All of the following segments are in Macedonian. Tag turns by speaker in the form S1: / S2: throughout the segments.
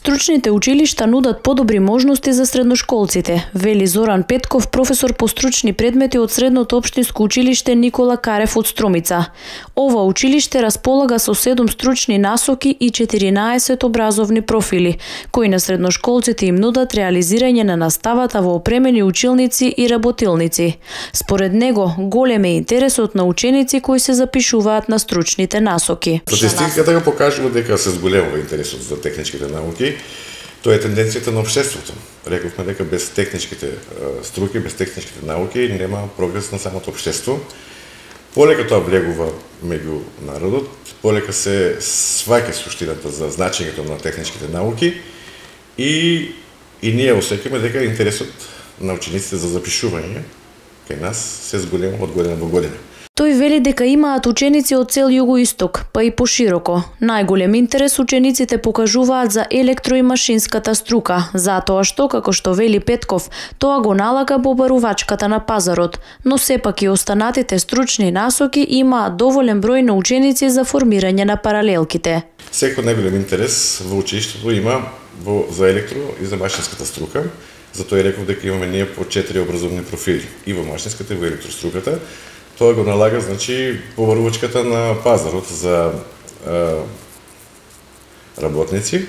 S1: Стручните училишта нудат подобри можности за средношколците, вели Зоран Петков, професор по стручни предмети од Средното општинско училиште Никола Карев од Струмица. Ова училиште располага со 7 стручни насоки и 14 образовни профили, кои на средношколците им нудат реализирање на наставата во опремени училници и работилници. Според него, голем е интересот на ученици кои се запишуваат на стручните насоки.
S2: Статистиката го покажува дека се зголемува интересот за техничките науки. Тоа е тенденцијата на општеството. Рековме дека без техничките струки, без техничките науки нема прогрес на самото општество. Полека тоа влегува меѓу народот, полека се сваќа суштината за значењето на техничките науки и ние осеќаме дека интересот на учениците за запишување кај нас се зголемува од година во година.
S1: Тој вели дека имаат ученици од цел југоисток, па и пошироко. Најголем интерес учениците покажуваат за електро и машинската струка, затоа што, како што вели Петков, тоа го налага побарувачката на пазарот, но сепак и останатите стручни насоки имаат доволен број на ученици за формирање на паралелките.
S2: Секој најголем интерес во училиштето има за електро и за машинската струка. Затоа реков дека имаме ние по 4 образовни профили и во машинската и во електроструката. Тоа го налага, значи, побарувачката на пазарот за работници.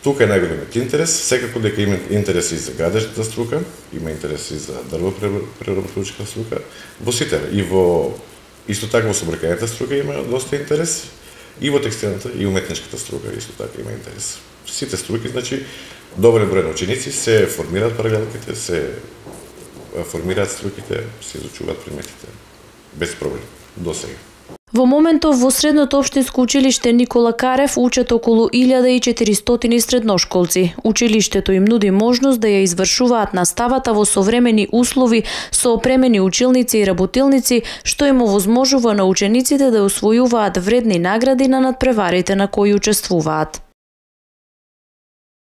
S2: Тука е најголемиот интерес. Секако дека има интерес и за гадежната струка, има интерес и за дрвопреработувачката струка. Во сите, и во исто така во собракањата струка има доста интерес, и во текстилната и уметничката струка исто така има интерес. Сите струки, значи, доволен број на ученици се формираат паралелките, се формираат струките, се изучуваат предметите без проблем до сега.
S1: Во моментов во Средното општинско училиште Никола Карев учат околу 1400 средношколци. Училиштето им нуди можност да ја извршуваат наставата во современи услови со опремени училници и работилници, што им овозможува на учениците да освојуваат вредни награди на надпреварите на кои учествуваат.